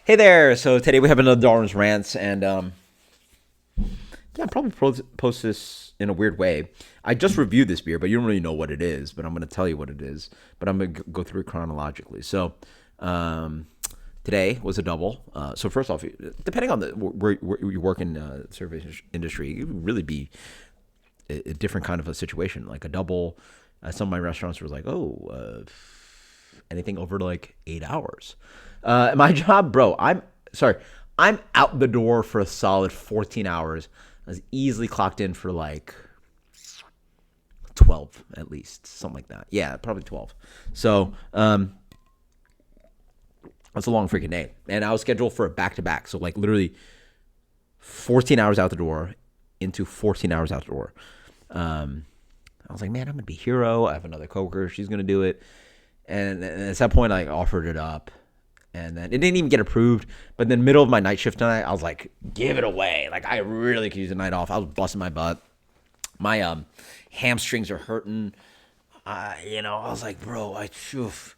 Hey there. So today we have another Darwin's Rants, and yeah, I'll probably post this in a weird way. I just reviewed this beer, but you don't really know what it is. But I'm going to tell you what it is. But I'm going to go through it chronologically. So um, today was a double. So first off, depending on where you work in the service industry, it would really be a different kind of a situation. Like a double, some of my restaurants were like, anything over like 8 hours. My job, bro, I'm out the door for a solid 14 hours. I was easily clocked in for like 12 at least, something like that. Yeah, probably 12. So that's a long freaking day. And I was scheduled for a back-to-back. So like literally 14 hours out the door into 14 hours out the door. I was like, man, I'm going to be a hero. I have another coworker. She's going to do it. And at that point, I offered it up. And then it didn't even get approved. But then middle of my night shift tonight, I was like, give it away. Like, I really could use a night off. I was busting my butt. My hamstrings are hurting. I was like, bro, oof.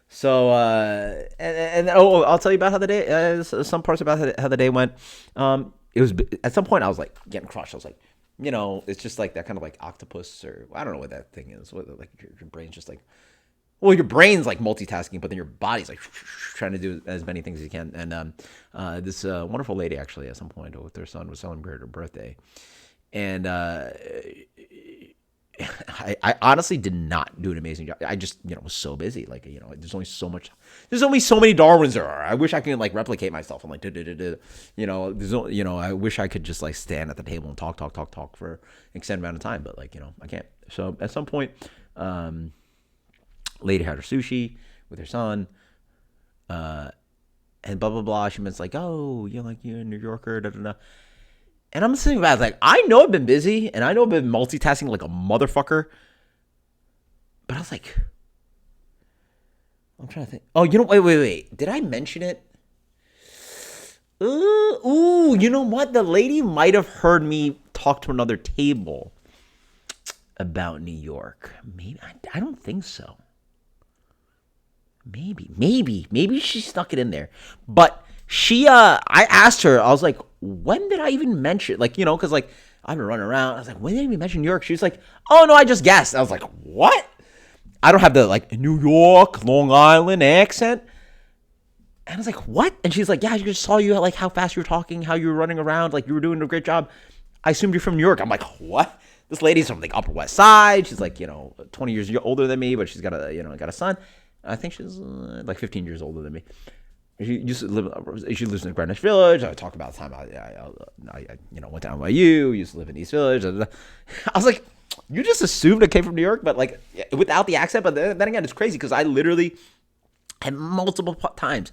So, I'll tell you about how the day, some parts about how the day went. It was, at some point, I was like getting crushed. I was like, it's just like that kind of like octopus, or I don't know what that thing is. Like your brain's just like, well, your brain's like multitasking, but then your body's like trying to do as many things as you can. And this wonderful lady, actually, at some point with her son, was celebrating her birthday. And I honestly did not do an amazing job. I just, was so busy. Like, there's only so much. There's only so many Darwins there are. I wish I could like replicate myself. I'm like, I wish I could just like stand at the table and talk for an extended amount of time. But like, I can't. So at some point, lady had her sushi with her son, and blah blah blah. She was like, "Oh, you're a New Yorker." Da, da, da. And I'm thinking about it, like, I know I've been busy, and I know I've been multitasking like a motherfucker. But I was like, I'm trying to think. Oh, wait. Did I mention it? You know what? The lady might have heard me talk to another table about New York. Maybe I don't think so. Maybe she stuck it in there. But I asked her, I was like, when did I even mention, like, because like I've been running around. I was like, when did I even mention New York? She was like, oh no, I just guessed. I was like, what? I don't have the like New York, Long Island accent. And I was like, what? And she's like, yeah, I just saw you, like how fast you were talking, how you were running around, like you were doing a great job. I assumed you're from New York. I'm like, what? This lady's from the Upper West Side. She's like, 20 years older than me, but she's got a son. I think she's like 15 years older than me. She lives in Greenwich Village. I talk about the time I went to NYU, used to live in East Village. I was like, you just assumed I came from New York, but like without the accent. But then again, it's crazy because I literally had multiple times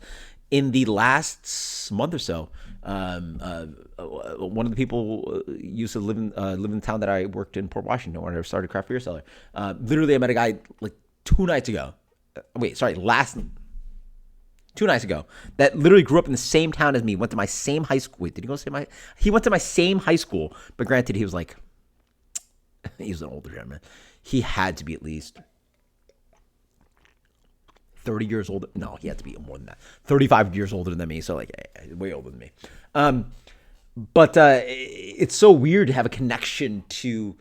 in the last month or so. One of the people used to live in the town that I worked in, Port Washington, where I started craft beer cellar. Literally, I met a guy like 2 nights ago. 2 nights ago, that literally grew up in the same town as me, went to my same high school. Wait, did he go to he went to my same high school, but granted, he was an older gentleman. He had to be at least 30 years older. No, he had to be more than that. 35 years older than me, so like way older than me. But it's so weird to have a connection to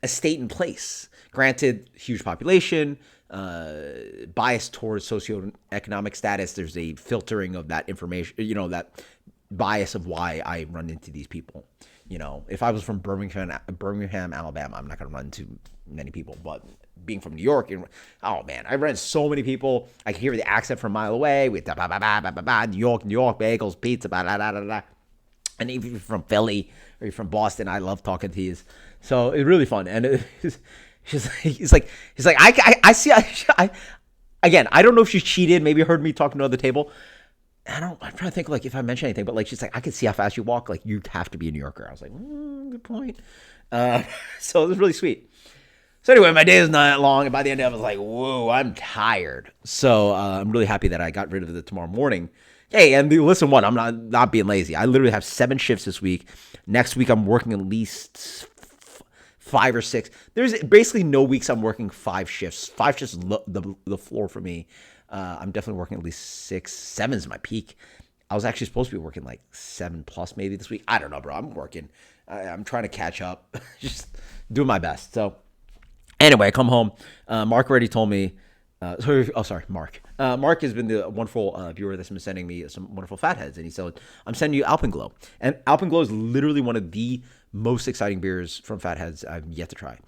a state and place. Granted, huge population, bias towards socioeconomic status. There's a filtering of that information, that bias of why I run into these people. If I was from Birmingham, Alabama, I'm not going to run into many people. But being from New York, oh man, I ran into so many people. I could hear the accent from a mile away with New York, bagels, pizza, blah, blah, blah, blah. And if you're from Philly or you're from Boston, I love talking to you. So it's really fun. And he's like, I see. Again, I don't know if she cheated. Maybe heard me talking to another table. I'm trying to think like if I mentioned anything, but like she's like, I can see how fast you walk. Like you have to be a New Yorker. I was like, good point. So it was really sweet. So anyway, my day was not long, and by the end of it, I was like, whoa, I'm tired. So I'm really happy that I got rid of it tomorrow morning. Hey, and listen, I'm not being lazy. I literally have 7 shifts this week. Next week, I'm working at least 5 or 6. There's basically no weeks I'm working 5 shifts. 5 shifts is the floor for me. I'm definitely working at least 6, 7 is my peak. I was actually supposed to be working like 7 plus maybe this week. I don't know, bro. I'm working. I'm trying to catch up. Just doing my best. So anyway, I come home. Mark already told me. Sorry, Mark. Mark has been the wonderful viewer that's been sending me some wonderful fatheads, and he said, "I'm sending you Alpenglow." And Alpenglow is literally one of the most exciting beers from Fatheads I've yet to try.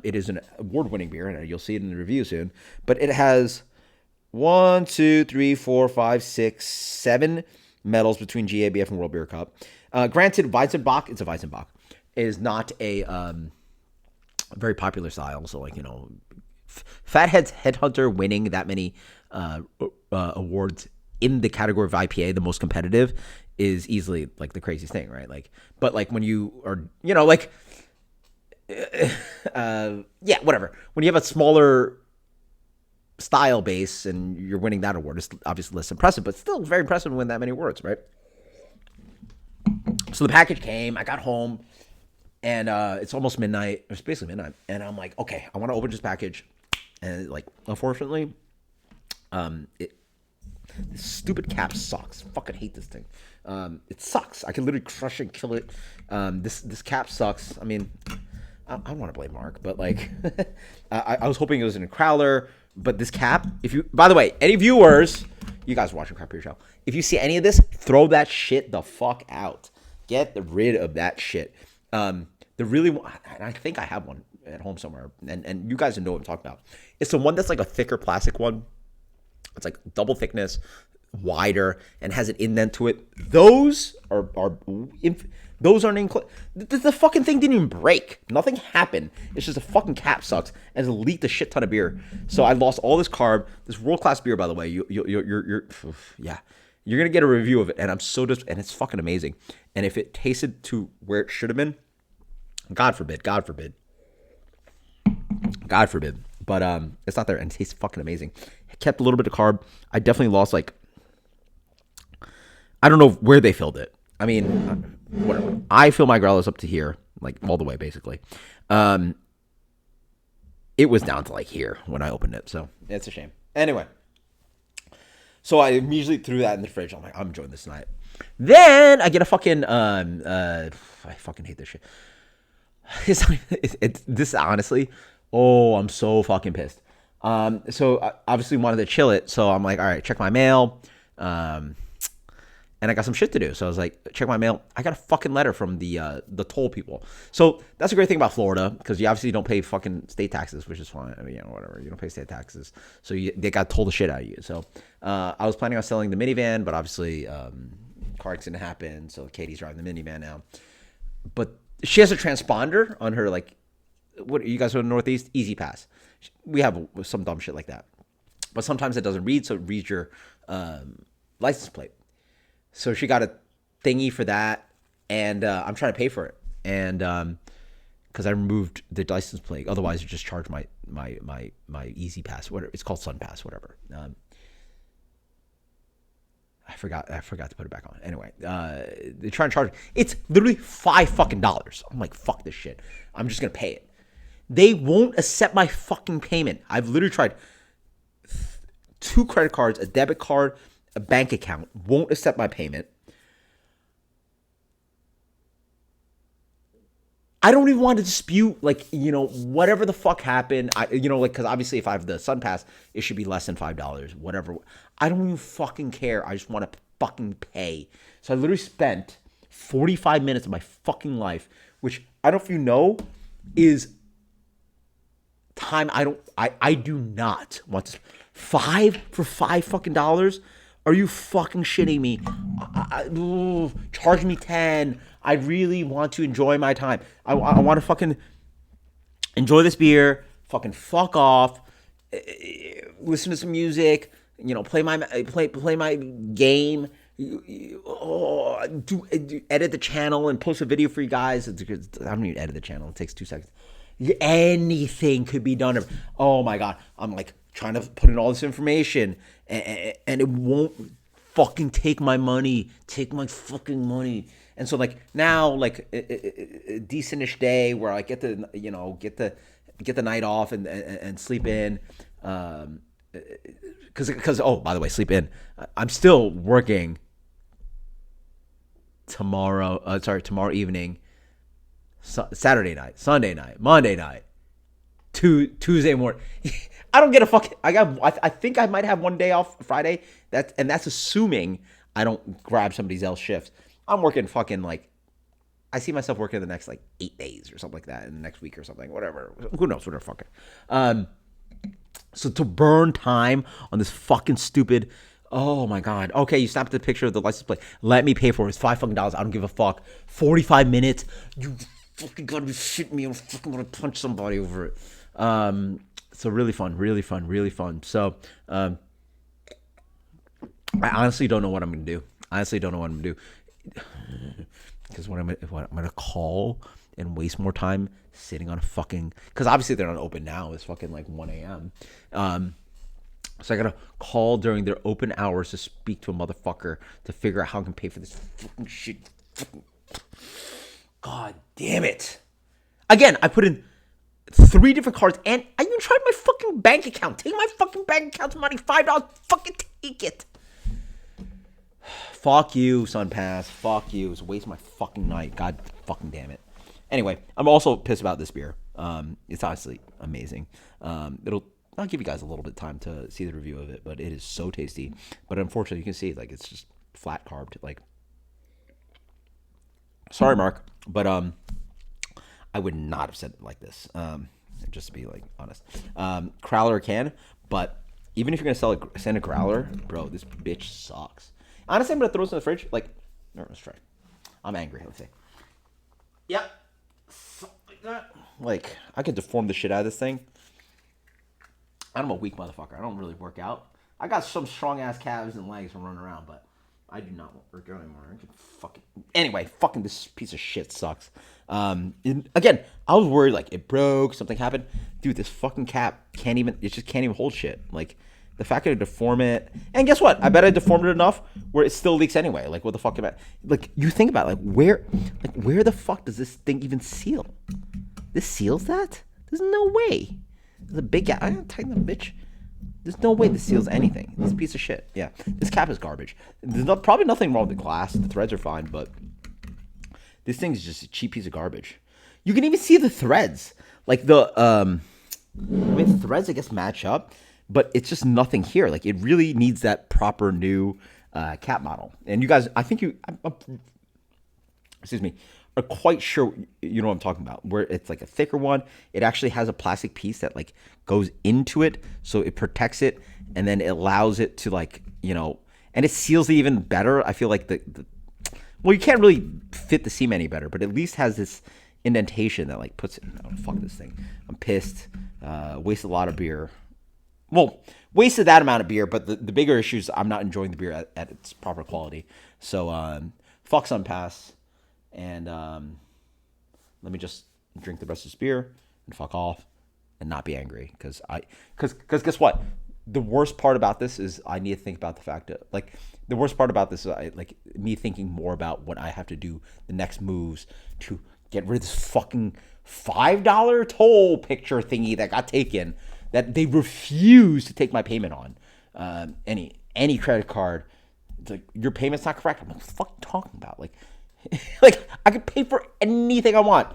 It is an award-winning beer, and you'll see it in the review soon. But it has 1, 2, 3, 4, 5, 6, 7 medals between GABF and World Beer Cup. Granted, Weizenbach, it's a Weizenbach, is not a very popular style. So, like, Fathead's Headhunter winning that many awards in the category of IPA, the most competitive, is easily like the craziest thing, right? Like, but like when you are, yeah, whatever. When you have a smaller style base and you're winning that award, it's obviously less impressive, but still very impressive to win that many awards, right? So the package came, I got home, and it's almost midnight. It's basically midnight, and I'm like, okay, I want to open this package, and like, unfortunately, this stupid cap sucks. Fucking hate this thing. It sucks. I can literally crush it and kill it. This cap sucks. I mean, I don't want to blame Mark, but like, I was hoping it was in a Growler, but this cap, by the way, any viewers, you guys watching Craft Beer Show, if you see any of this, throw that shit the fuck out. Get rid of that shit. And I think I have one at home somewhere, and you guys know what I'm talking about. It's the one that's like a thicker plastic one. It's like double thickness, wider, and has an indent to it. Those those aren't included. The fucking thing didn't even break. Nothing happened. It's just a fucking cap sucks and it leaked a shit ton of beer. So I lost all this carb. This world class beer, by the way. You're gonna get a review of it, and I'm so and it's fucking amazing. And if it tasted to where it should have been, God forbid. But it's not there, and it tastes fucking amazing. It kept a little bit of carb. I definitely lost, like, I don't know where they filled it. I mean, whatever. I fill my growlers up to here, like all the way, basically. It was down to like here when I opened it, so it's a shame. Anyway, so I immediately threw that in the fridge. I'm like, I'm enjoying this tonight. Then I get a fucking I fucking hate this shit. This honestly, I'm so fucking pissed. So I obviously wanted to chill it, so I'm like, all right, check my mail. And I got some shit to do. So I was like, check my mail. I got a fucking letter from the toll people. So that's a great thing about Florida, because you obviously don't pay fucking state taxes, which is fine. I mean, whatever. You don't pay state taxes. So they got told the shit out of you. So I was planning on selling the minivan, but obviously car accident happened. So Katie's driving the minivan now. But she has a transponder on her, like, what you guys are in the Northeast? Easy Pass. We have some dumb shit like that. But sometimes it doesn't read, so it reads your license plate. So she got a thingy for that, and I'm trying to pay for it, and because I removed the license plate. Otherwise, you just charge my Easy Pass, whatever it's called, Sun Pass, whatever. I forgot to put it back on. Anyway, they try and charge. It's literally $5. I'm like, fuck this shit. I'm just gonna pay it. They won't accept my fucking payment. I've literally tried 2 credit cards, a debit card, a bank account. Won't accept my payment. I don't even want to dispute, like, whatever the fuck happened. Because obviously if I have the Sun Pass, it should be less than $5, whatever. I don't even fucking care. I just want to fucking pay. So I literally spent 45 minutes of my fucking life, which I don't know if you know, is time I do not want to. $5 for $5 fucking dollars? Are you fucking shitting me? Charge me 10. I really want to enjoy my time. I want to fucking enjoy this beer. Fucking fuck off. Listen to some music. Play my game. Edit the channel and post a video for you guys. I don't even edit the channel. It takes 2 seconds. Anything could be done. Oh my god. I'm like trying to put in all this information, and it won't fucking take my money. Take my fucking money. And so, like, now, like, a decentish day where I get to, get the night off and sleep in. because oh, by the way, sleep in. I'm still working tomorrow. Tomorrow evening, Saturday night, Sunday night, Monday night, Tuesday morning. I don't get a fucking. I think I might have one day off Friday. That's assuming I don't grab somebody else's shift. I'm working fucking like. I see myself working the next like 8 days or something like that in the next week or something. Whatever. Who knows? Whatever. Fucking. So to burn time on this fucking stupid. Oh my god. Okay, you snapped the picture of the license plate. Let me pay for it. It's $5 fucking. I don't give a fuck. 45 minutes. You fucking gotta be shitting me. I'm fucking gonna punch somebody over it. So really fun. So I honestly don't know what I'm gonna do. Because what I'm gonna call and waste more time sitting on a fucking. Because obviously they're not open now. It's fucking like 1 a.m. So I gotta call during their open hours to speak to a motherfucker to figure out how I can pay for this fucking shit. God damn it! Again, I put in 3 different cards, and I even tried my fucking bank account. Take my fucking bank account's money, $5. Fucking take it. Fuck you, SunPass. Fuck you. It's a waste of my fucking night. God fucking damn it. Anyway, I'm also pissed about this beer. It's honestly amazing. I'll give you guys a little bit of time to see the review of it, but it is so tasty. But unfortunately, you can see like it's just flat carbed. Like, sorry, Mark, but I would not have said it like this. Just to be like honest, Growler can. But even if you're gonna send a Growler, bro, this bitch sucks. Honestly, I'm gonna throw this in the fridge. Like, no, let's try. I'm angry. Let's see. Yep. Like that. Like, I could deform the shit out of this thing. I'm a weak motherfucker. I don't really work out. I got some strong ass calves and legs from running around, but I do not work out anymore. I can fucking. Anyway, fucking this piece of shit sucks. Again, I was worried like it broke, something happened. Dude, this fucking cap can't even. It just can't even hold shit. Like. The fact that I deform it, and guess what? I bet I deformed it enough where it still leaks anyway. Like, what the fuck am I? Like, you think about it, where the fuck does this thing even seal? This seals that? There's no way. There's a big gap. I gotta tighten the bitch. There's no way this seals anything. This piece of shit. Yeah, this cap is garbage. There's probably nothing wrong with the glass. The threads are fine, but this thing is just a cheap piece of garbage. You can even see the threads. Like the threads I guess match up. But it's just nothing here. Like, it really needs that proper new cap model. And you guys, I think are quite sure you know what I'm talking about. Where it's like a thicker one. It actually has a plastic piece that like goes into it. So it protects it. And then it allows it to like, you know, and it seals it even better. I feel like well, you can't really fit the seam any better. But at least has this indentation that like puts it. Oh, fuck this thing. I'm pissed. Wasted a lot of beer. Well, wasted that amount of beer, but the bigger issue is I'm not enjoying the beer at its proper quality. So, fuck SunPass, and let me just drink the rest of this beer and fuck off and not be angry. Because guess what? The worst part about this is I need to think about the fact that, like, the worst part about this is me thinking more about what I have to do, the next moves to get rid of this fucking $5 toll picture thingy that got taken. That they refuse to take my payment on. Any credit card. It's like, your payment's not correct. I'm like, what the fuck are you talking about? Like, like I could pay for anything I want.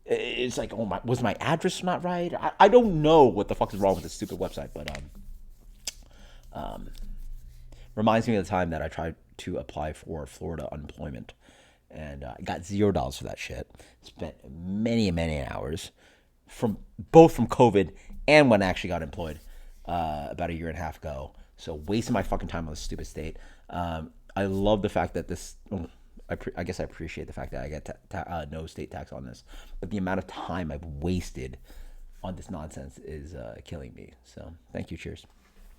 It's like, was my address not right? I don't know what the fuck is wrong with this stupid website, but reminds me of the time that I tried to apply for Florida unemployment, and I got $0 for that shit. Spent many hours both from COVID and when I actually got employed about 1.5 years ago. So wasting my fucking time on this stupid state. I love the fact that this. I guess I appreciate the fact that I get no state tax on this, but the amount of time I've wasted on this nonsense is killing me. So thank you. Cheers.